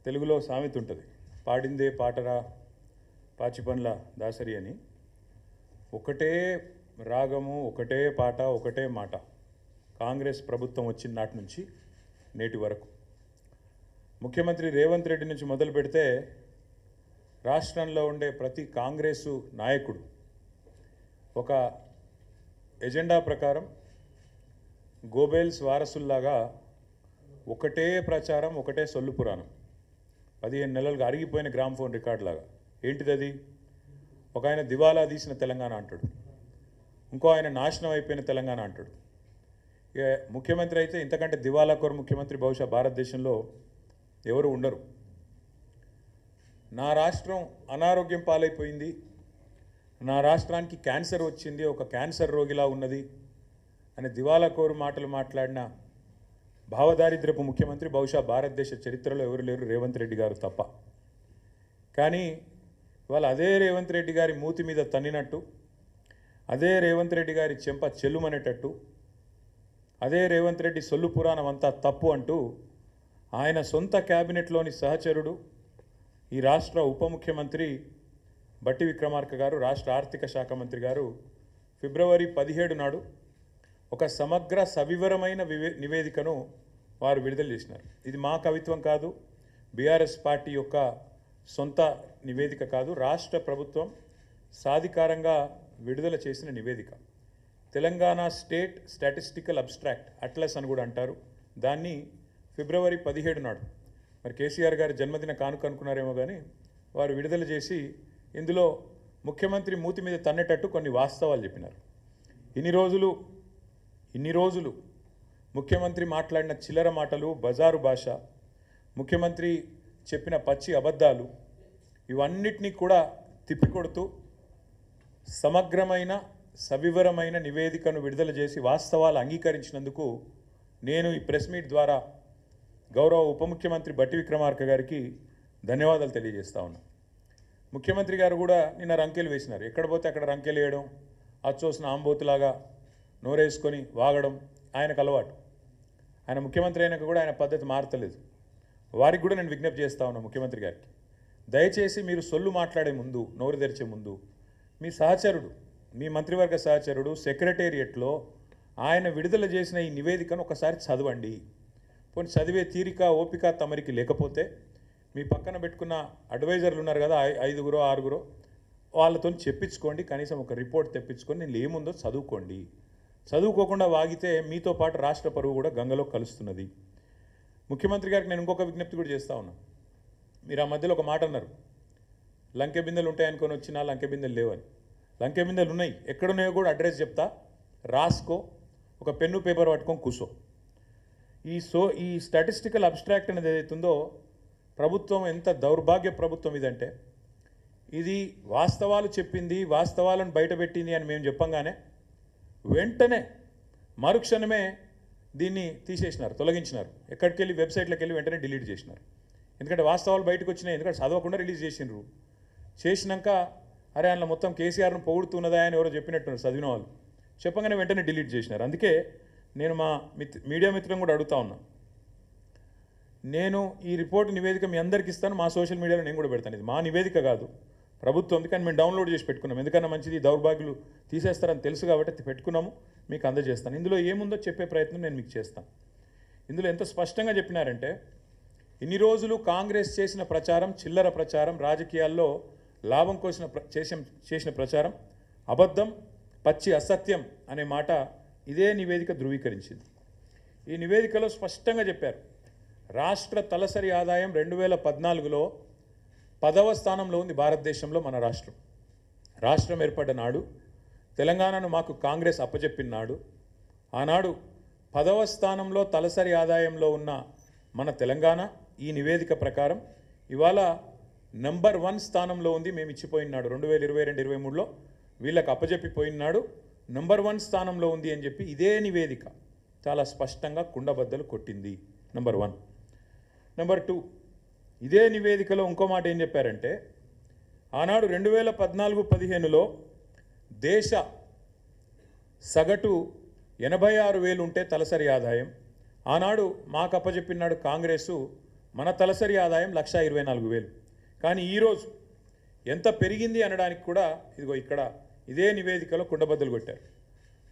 తెలుగులో సామెత ఉంటుంది, పాడిందే పాటరా పాచిపండ్ల దాసరి అని. ఒకటే రాగము, ఒకటే పాట, ఒకటే మాట కాంగ్రెస్ ప్రభుత్వం వచ్చిన నాటి నుంచి నేటి వరకు. ముఖ్యమంత్రి రేవంత్ రెడ్డి నుంచి మొదలు పెడితే రాష్ట్రంలో ఉండే ప్రతి కాంగ్రెసు నాయకుడు ఒక ఎజెండా ప్రకారం గోబెల్స్ వారసుల్లాగా ఒకటే ప్రచారం, ఒకటే సొల్లు పురాణం. 15 నెలలుగా అరిగిపోయిన గ్రామ్ఫోన్ రికార్డ్ లాగా. ఏంటిది అది? ఒక ఆయన దివాలా తీసిన తెలంగాణ అంటాడు, ఇంకో ఆయన నాశనం అయిపోయిన తెలంగాణ అంటాడు. ఇక ముఖ్యమంత్రి అయితే ఇంతకంటే దివాలా కోరు ముఖ్యమంత్రి బహుశా భారతదేశంలో ఎవరు ఉండరు. నా రాష్ట్రం అనారోగ్యం పాలైపోయింది, నా రాష్ట్రానికి క్యాన్సర్ వచ్చింది, ఒక క్యాన్సర్ రోగిలా ఉన్నది అని దివాలా కోరు మాటలు మాట్లాడిన భావదారిద్రపు ముఖ్యమంత్రి బహుశా భారతదేశ చరిత్రలో ఎవరు లేరు, రేవంత్ రెడ్డి గారు తప్ప. కానీ ఇవాళ అదే రేవంత్ రెడ్డి గారి మూతి మీద తన్నినట్టు, అదే రేవంత్ రెడ్డి గారి చెంప చెల్లుమనేటట్టు, అదే రేవంత్ రెడ్డి సొల్లు పురాణం అంతా తప్పు అంటూ ఆయన సొంత క్యాబినెట్లోని సహచరుడు, ఈ రాష్ట్ర ఉప ముఖ్యమంత్రి బట్టి విక్రమార్క గారు, రాష్ట్ర ఆర్థిక శాఖ మంత్రి గారు ఫిబ్రవరి 17 నాడు ఒక సమగ్ర సవివరమైన నివేదికను వారు విడుదల చేసినారు. ఇది మా కవిత్వం కాదు, బీఆర్ఎస్ పార్టీ యొక్క సొంత నివేదిక కాదు, రాష్ట్ర ప్రభుత్వం సాధికారంగా విడుదల చేసిన నివేదిక. Telangana state statistical abstract atlas అని కూడా అంటారు దాన్ని. ఫిబ్రవరి 17 నాడు మరి కేసీఆర్ గారి జన్మదిన కానుక అనుకున్నారేమో కానీ వారు విడుదల చేసి ఇందులో ముఖ్యమంత్రి మూతి మీద తన్నేటట్టు కొన్ని వాస్తవాలు చెప్పినారు. ఇన్ని రోజులు ముఖ్యమంత్రి మాట్లాడిన చిల్లర మాటలు, బజారు భాష, ముఖ్యమంత్రి చెప్పిన పచ్చి అబద్ధాలు, ఇవన్నిటినీ కూడా తిప్పికొడుతూ సమగ్రమైన సవివరమైన నివేదికను విడుదల చేసి వాస్తవాలు అంగీకరించినందుకు నేను ఈ ప్రెస్ మీట్ ద్వారా గౌరవ ఉప ముఖ్యమంత్రి బట్టి విక్రమార్క గారికి ధన్యవాదాలు తెలియజేస్తా ఉన్నాను. ముఖ్యమంత్రి గారు కూడా నిన్న రంకెలు వేసినారు. ఎక్కడ పోతే అక్కడ రంకెలు వేయడం, అచ్చోసిన ఆంబోతులాగా నోరేసుకొని వాగడం ఆయనకు అలవాటు. ఆయన ముఖ్యమంత్రి అయినాక కూడా ఆయన పద్ధతి మారతలేదు. వారికి కూడా నేను విజ్ఞప్తి చేస్తా ఉన్నాను ముఖ్యమంత్రి గారికి, దయచేసి మీరు సొల్లు మాట్లాడే ముందు, నోరు తెరిచే ముందు మీ సహచరుడు, మీ మంత్రివర్గ సహచరుడు సెక్రటేరియట్లో ఆయన విడుదల చేసిన ఈ నివేదికను ఒకసారి చదవండి. పోనీ చదివే తీరిక, ఓపిక తమరికి లేకపోతే మీ పక్కన పెట్టుకున్న అడ్వైజర్లు ఉన్నారు కదా, 5గురో 6గురో, వాళ్ళతో చెప్పించుకోండి. కనీసం ఒక రిపోర్ట్ తెప్పించుకొని నేను ఏముందో చదువుకోండి. చదువుకోకుండా వాగితే మీతో పాటు రాష్ట్ర పరువు కూడా గంగలో కలుస్తున్నది. ముఖ్యమంత్రి గారికి నేను ఇంకొక విజ్ఞప్తి కూడా చేస్తా ఉన్నా. మీరు ఆ మధ్యలో ఒక మాట అన్నారు, లంకె బిందెలు ఉంటాయనుకొని వచ్చినా లంకె బిందెలు లేవని. లంకె బిందెలు ఉన్నాయి, ఎక్కడున్నాయో కూడా అడ్రస్ చెప్తా, రాసుకో, ఒక పెన్ను పేపర్ పట్టుకొని కూర్చో. ఈ స్టాటిస్టికల్ అబ్స్ట్రాక్ట్ అనేది ఏదైతుందో ప్రభుత్వం ఎంత దౌర్భాగ్య ప్రభుత్వం ఇదంటే, ఇది వాస్తవాలు చెప్పింది, వాస్తవాలను బయటపెట్టింది అని మేము చెప్పంగానే వెంటనే మరుక్షణమే దీన్ని తీసేసినారు, తొలగించినారు. ఎక్కడికి వెళ్ళి వెబ్సైట్లోకి వెళ్ళి వెంటనే డిలీట్ చేసినారు. ఎందుకంటే వాస్తవాలు బయటకు వచ్చినాయి, ఎందుకంటే చదవకుండా రిలీజ్ చేసినారు. చేసినాక అరే అందులో మొత్తం కేసీఆర్ను పొగుడుతున్నదా అని ఎవరో చెప్పినట్టున్నారు చదివిన వాళ్ళు, చెప్పగానే వెంటనే డిలీట్ చేసినారు. అందుకే నేను మా మీడియా మిత్రులను కూడా అడుగుతా ఉన్నా, నేను ఈ రిపోర్ట్ నివేదిక మీ అందరికి ఇస్తాను, మా సోషల్ మీడియాలో నేను కూడా పెడతాను. ఇది మా నివేదిక కాదు, ప్రభుత్వం. అందుకని మేము డౌన్లోడ్ చేసి పెట్టుకున్నాం, ఎందుకన్నా మంచిది, దౌర్భాగ్యులు తీసేస్తారని తెలుసు కాబట్టి పెట్టుకున్నాము, మీకు అందజేస్తాను. ఇందులో ఏముందో చెప్పే ప్రయత్నం నేను మీకు చేస్తాను. ఇందులో ఎంత స్పష్టంగా చెప్పినారంటే, ఇన్ని రోజులు కాంగ్రెస్ చేసిన ప్రచారం చిల్లర ప్రచారం, రాజకీయాల్లో లాభం కోసం చేసిన ప్రచారం అబద్ధం, పచ్చి అసత్యం అనే మాట ఇదే నివేదిక ధృవీకరించింది. ఈ నివేదికలో స్పష్టంగా చెప్పారు, రాష్ట్ర తలసరి ఆదాయం 2014లో 10వ స్థానంలో ఉంది భారతదేశంలో మన రాష్ట్రం. రాష్ట్రం ఏర్పడ్డ నాడు, తెలంగాణను మాకు కాంగ్రెస్ అప్పచెప్పిన నాడు, ఆనాడు 10వ స్థానంలో తలసరి ఆదాయంలో ఉన్న మన తెలంగాణ ఈ నివేదిక ప్రకారం ఇవాళ నంబర్ 1 స్థానంలో ఉంది. మేము ఇచ్చిపోయినాడు 2022-23లో వీళ్ళకి అప్పచెప్పిపోయినాడు, నంబర్ 1 స్థానంలో ఉంది అని చెప్పి ఇదే నివేదిక చాలా స్పష్టంగా కుండబద్దలు కొట్టింది. నంబర్ 1. నంబర్ 2, ఇదే నివేదికలో ఇంకో మాట ఏం చెప్పారంటే, ఆనాడు 2014-15లో దేశ సగటు 86,000 ఉంటే తలసరి ఆదాయం, ఆనాడు మాకు అప్పచెప్పినాడు కాంగ్రెసు మన తలసరి ఆదాయం 1,24,000. కానీ ఈరోజు ఎంత పెరిగింది అనడానికి కూడా ఇదిగో ఇక్కడ ఇదే నివేదికలో కుండబద్దలు కొట్టారు.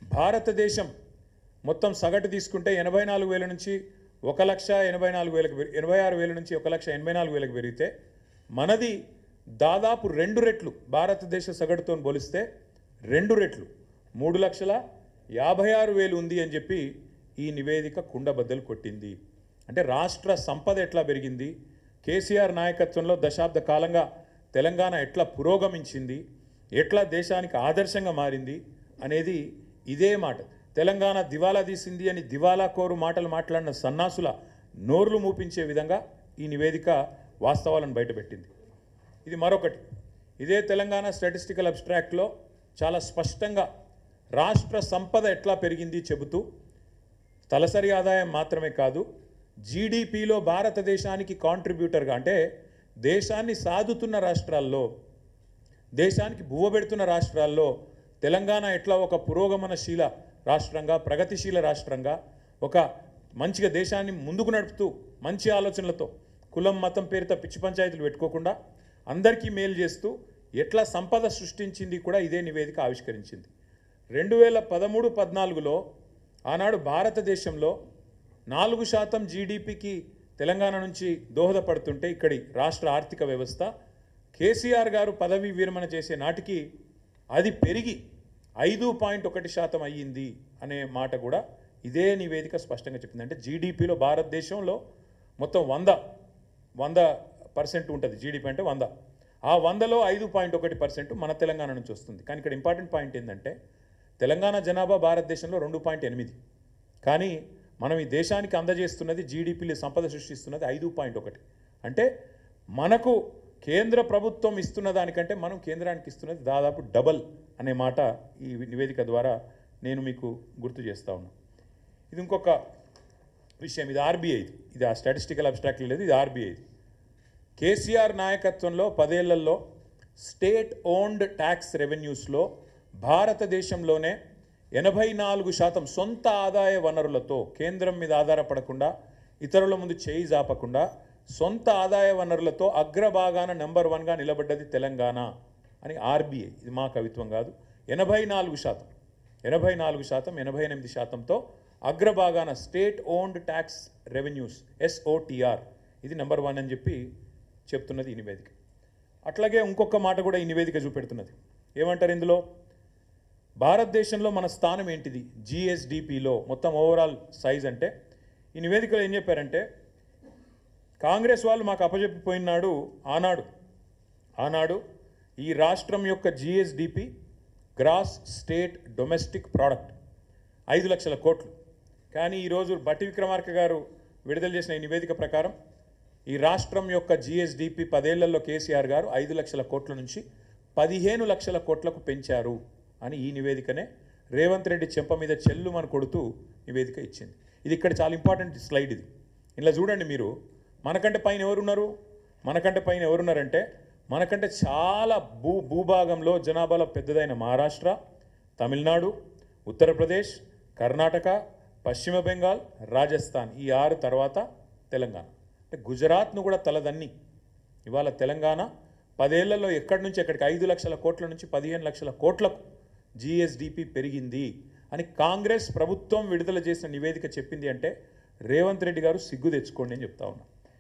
భారతదేశం మొత్తం సగటు తీసుకుంటే 84,000 నుంచి 1,84,000 86,000 నుంచి 1,84,000 పెరిగితే మనది దాదాపు 2 రెట్లు భారతదేశ సగటుతో పోలిస్తే 2 రెట్లు 3,56,000 ఉంది అని చెప్పి ఈ నివేదిక కుండబద్దలు కొట్టింది. అంటే రాష్ట్ర సంపద ఎట్లా పెరిగింది, కేసీఆర్ నాయకత్వంలో దశాబ్ద కాలంగా తెలంగాణ ఎట్లా పురోగమించింది, ఎట్లా దేశానికి ఆదర్శంగా మారింది అనేది ఇదే మాట. తెలంగాణ దివాలా తీసింది అని దివాలా కోరు మాటలు మాట్లాడిన సన్నాసుల నోర్లు మూపించే విధంగా ఈ నివేదిక వాస్తవాలను బయటపెట్టింది. ఇది మరొకటి, ఇదే తెలంగాణ స్టాటిస్టికల్ అబ్స్ట్రాక్ట్లో చాలా స్పష్టంగా రాష్ట్ర సంపద ఎట్లా పెరిగింది చెబుతూ తలసరి ఆదాయం మాత్రమే కాదు, జీడిపిలో భారతదేశానికి కాంట్రిబ్యూటర్గా అంటే దేశాన్ని సాదుతున్న రాష్ట్రాల్లో, దేశానికి బువ్వబెడుతున్న రాష్ట్రాల్లో తెలంగాణ ఎట్లా ఒక పురోగమనశీల రాష్ట్రంగా, ప్రగతిశీల రాష్ట్రంగా, ఒక మంచిగా దేశాన్ని ముందుకు నడుపుతూ మంచి ఆలోచనలతో కులం మతం పేరుతో పిచ్చి పంచాయతీలు పెట్టుకోకుండా అందరికీ మేలు చేస్తూ ఎట్లా సంపద సృష్టించింది కూడా ఇదే నివేదిక ఆవిష్కరించింది. 2013-14లో ఆనాడు భారతదేశంలో 4% జీడిపికి తెలంగాణ నుంచి దోహదపడుతుంటే ఇక్కడి రాష్ట్ర ఆర్థిక వ్యవస్థ కేసీఆర్ గారు పదవి విరమణ చేసే నాటికి అది పెరిగి 5.1% అయ్యింది అనే మాట కూడా ఇదే నివేదిక స్పష్టంగా చెప్పింది. అంటే జీడిపిలో భారతదేశంలో మొత్తం 100% ఉంటుంది. జీడిపి అంటే 100, ఆ 100లో 5.1% మన తెలంగాణ నుంచి వస్తుంది. కానీ ఇక్కడ ఇంపార్టెంట్ పాయింట్ ఏంటంటే తెలంగాణ జనాభా భారతదేశంలో 2.8, కానీ మనం ఈ దేశానికి అందజేస్తున్నది జీడిపిలో సంపద సృష్టిస్తున్నది 5.1. అంటే మనకు కేంద్ర ప్రభుత్వం ఇస్తున్న దానికంటే మనం కేంద్రానికి ఇస్తున్నది దాదాపు డబల్ అనే మాట ఈ నివేదిక ద్వారా నేను మీకు గుర్తు చేస్తా ఉన్నా. ఇది ఇంకొక విషయం, ఇది ఆర్బీఐ, ఇది ఆ స్టాటిస్టికల్ అబ్స్ట్రాక్ట్ లేదు, ఇది ఆర్బీఐ. కేసీఆర్ నాయకత్వంలో 10 ఏళ్లలో స్టేట్ ఓన్డ్ ట్యాక్స్ రెవెన్యూస్లో భారతదేశంలోనే 84% సొంత ఆదాయ వనరులతో, కేంద్రం మీద ఆధారపడకుండా, ఇతరుల ముందు చేయి జాపకుండా సొంత ఆదాయ వనరులతో అగ్రభాగాన నెంబర్ 1గా నిలబడ్డది తెలంగాణ అని ఆర్బీఐ. ఇది మా కవిత్వం కాదు. 84%, 88%తో అగ్రభాగాన state owned tax revenues SOTR ఇది నెంబర్ 1 అని చెప్పి చెప్తున్నది ఈ నివేదిక. అట్లాగే ఇంకొక మాట కూడా ఈ నివేదిక చూపెడుతున్నది. ఏమంటారు ఇందులో, భారతదేశంలో మన స్థానం ఏంటిది GSDPలో మొత్తం ఓవరాల్ సైజ్ అంటే ఈ నివేదికలో ఏం చెప్పారంటే, కాంగ్రెస్ వాళ్ళు మాకు అప్పచెప్పిపోయినాడు ఆనాడు ఈ రాష్ట్రం యొక్క GSDP gross state domestic product 5 లక్షల కోట్లు. కానీ ఈరోజు బట్టి విక్రమార్క గారు విడుదల చేసిన ఈ నివేదిక ప్రకారం ఈ రాష్ట్రం యొక్క GSDP 10 ఏళ్లలో కేసీఆర్ గారు 5 లక్షల కోట్ల నుంచి 15 లక్షల కోట్లకు పెంచారు అని ఈ నివేదికనే రేవంత్ రెడ్డి చెంప మీద చెల్లుమని కొడుతూ నివేదిక ఇచ్చింది. ఇది ఇక్కడ చాలా ఇంపార్టెంట్ స్లైడ్. ఇది ఇలా చూడండి మీరు, మనకంటే పైన ఎవరున్నారంటే మనకంటే చాలా భూభాగంలో జనాభాలో పెద్దదైన మహారాష్ట్ర, తమిళనాడు, ఉత్తరప్రదేశ్, కర్ణాటక, పశ్చిమ బెంగాల్, రాజస్థాన్, ఈ 6 తర్వాత తెలంగాణ. అంటే గుజరాత్ను కూడా తలదన్ని ఇవాళ తెలంగాణ 10 ఏళ్లలో ఎక్కడి నుంచి ఎక్కడికి 5 లక్షల కోట్ల నుంచి 15 లక్షల కోట్లకు GSDP పెరిగింది అని కాంగ్రెస్ ప్రభుత్వం విడుదల చేసిన నివేదిక చెప్పింది అంటే రేవంత్ రెడ్డి గారు సిగ్గు తెచ్చుకోండి అని చెప్తా ఉన్నా.